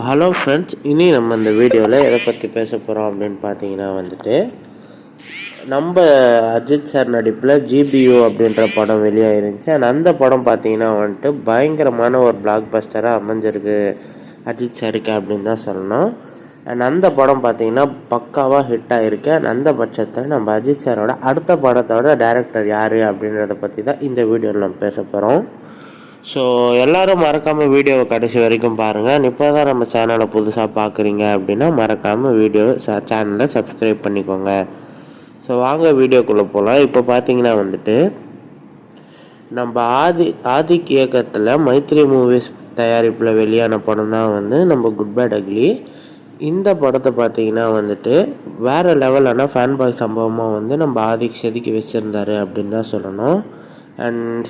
Hello friends, இனி நம்ம இந்த வீடியோவில் எதை பற்றி பேச போகிறோம் அப்படின்னு பார்த்தீங்கன்னா நம்ம அஜித் சார் நடிப்பில் ஜிபிஓ அப்படின்ற படம் வெளியாகிருந்துச்சு. அண்ட் அந்த படம் பார்த்தீங்கன்னா பயங்கரமான ஒரு பிளாக் பஸ்டராக அமைஞ்சிருக்கு அஜித் சாருக்கு அப்படின்னு தான் சொல்லணும். அண்ட் அந்த படம் பார்த்தீங்கன்னா பக்காவாக ஹிட் ஆகிருக்கு. அண்ட் அந்த பட்சத்தில் நம்ம அஜித் சாரோட அடுத்த படத்தோட டைரக்டர் யார் அப்படின்றத பற்றி தான் இந்த வீடியோவில் நம்ம பேச போகிறோம். ஸோ எல்லோரும் மறக்காமல் வீடியோவை கடைசி வரைக்கும் பாருங்கள். இப்போ தான் நம்ம சேனலை புதுசாக பார்க்குறீங்க அப்படின்னா மறக்காமல் சேனலை சப்ஸ்கிரைப் பண்ணிக்கோங்க. ஸோ வாங்க வீடியோக்குள்ளே போகலாம். இப்போ பார்த்தீங்கன்னா நம்ம ஆதிக் இயக்கத்தில் மைத்ரி மூவிஸ் தயாரிப்பில் வெளியான படம் தான் நம்ம குட் பேட் அக்லி. இந்த படத்தை பார்த்தீங்கன்னா வேறு லெவலான ஃபேன் பாய் சம்பவமாக நம்ம ஆதிக் செதுக்கி வச்சுருந்தாரு அப்படின்னு தான் சொல்லணும். அண்ட்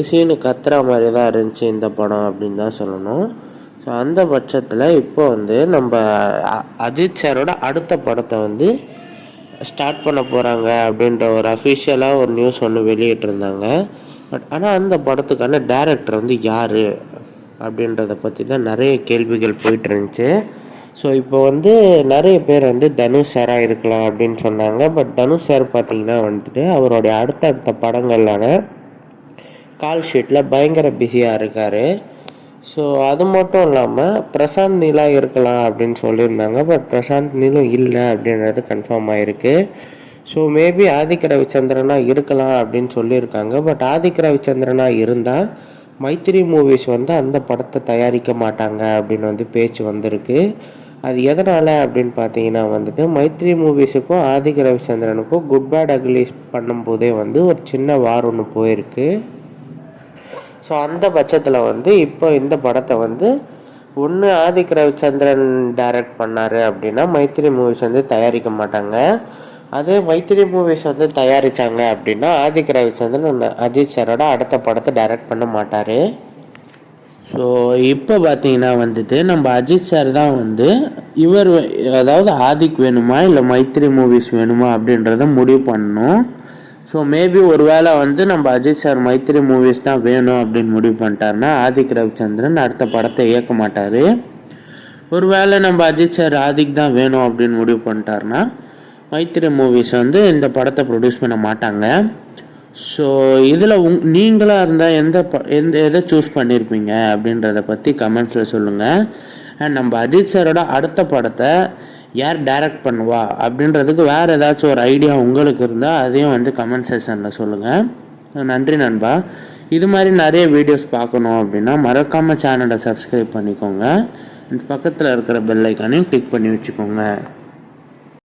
சீனு கத்துற மாதிரி தான் இருந்துச்சு இந்த படம் அப்படின்னு தான் சொல்லணும். ஸோ அந்த பட்சத்தில் இப்போ நம்ம அஜித் சாரோட அடுத்த படத்தை ஸ்டார்ட் பண்ண போகிறாங்க அப்படின்ற ஒரு அஃபிஷியலாக ஒரு நியூஸ் ஒன்று வெளியிட்டிருந்தாங்க. பட் ஆனால் அந்த படத்துக்கான டைரக்டர் யார் அப்படின்றத பற்றி தான் நிறைய கேள்விகள் போயிட்டு இருந்துச்சு. ஸோ இப்போ நிறைய பேர் தனுஷ் சாராக இருக்கலாம் அப்படின்னு சொன்னாங்க. பட் தனுஷ் சார் பார்த்தீங்கன்னா அவருடைய அடுத்தடுத்த படங்களான கால் ஷீட்டில் பயங்கர பிஸியாக இருக்கார். ஸோ அது மட்டும் இல்லாமல் பிரசாந்த் நீலா இருக்கலாம் அப்படின்னு சொல்லியிருந்தாங்க. பட் பிரசாந்த் நீலும் இல்லை அப்படின்றது கன்ஃபார்ம் ஆகிருக்கு. ஸோ மேபி ஆதிக் ரவிச்சந்திரனாக இருக்கலாம் அப்படின்னு சொல்லியிருக்காங்க. பட் ஆதிக் ரவிச்சந்திரனாக இருந்தால் மைத்ரி மூவிஸ் அந்த படத்தை தயாரிக்க மாட்டாங்க அப்படின்னு பேச்சு வந்திருக்கு. அது எதனால் அப்படின்னு பார்த்தீங்கன்னா மைத்ரி மூவிஸுக்கும் ஆதிக் ரவிச்சந்திரனுக்கும் குட் பேட் அக்லி பண்ணும்போதே ஒரு சின்ன வார் ஒன்று போயிருக்கு. ஸோ அந்த பட்சத்தில் இப்போ இந்த படத்தை ஒன்று ஆதிக் ரவிச்சந்திரன் டைரக்ட் பண்ணார் அப்படின்னா மைத்ரி மூவிஸ் தயாரிக்க மாட்டாங்க. அதே மைத்ரி மூவிஸ் தயாரித்தாங்க அப்படின்னா ஆதிக் ரவிச்சந்திரன் அஜித் சாரோட அடுத்த படத்தை டைரக்ட் பண்ண மாட்டார். ஸோ இப்போ பார்த்தீங்கன்னா நம்ம அஜித் சார் தான் இவர் அதாவது ஆதிக் வேணுமா இல்லை மைத்ரி மூவிஸ் வேணுமா அப்படின்றத முடிவு பண்ணணும். ஸோ மேபி ஒரு வேளை நம்ம அஜித் சார் மைத்ரி மூவிஸ் தான் வேணும் அப்படின்னு முடிவு பண்ணிட்டாருன்னா ஆதிக் ரவிச்சந்திரன் அடுத்த படத்தை இயக்க மாட்டார். ஒரு வேளை நம்ம அஜித் சார் ஆதிக் தான் வேணும் அப்படின்னு முடிவு பண்ணிட்டாருன்னா மைத்ரி மூவிஸ் இந்த படத்தை ப்ரொடியூஸ் பண்ண மாட்டாங்க. ஸோ இதில் நீங்களாக இருந்தால் எதை சூஸ் பண்ணியிருப்பீங்க அப்படின்றத பற்றி கமெண்ட்ஸில் சொல்லுங்கள். அண்ட் நம்ம அஜித் சாரோட அடுத்த படத்தை யார் டைரக்ட் பண்ணுவா அப்படின்றதுக்கு வேறு ஏதாச்சும் ஒரு ஐடியா உங்களுக்கு இருந்தால் அதையும் கமெண்ட் செக்ஷனில் சொல்லுங்கள். நன்றி நண்பா. இது மாதிரி நிறைய வீடியோஸ் பார்க்கணும் அப்படின்னா மறக்காமல் சேனலை சப்ஸ்கிரைப் பண்ணிக்கோங்க. இந்த பக்கத்தில் இருக்கிற பெல் ஐக்கானையும் கிளிக் பண்ணி வச்சுக்கோங்க.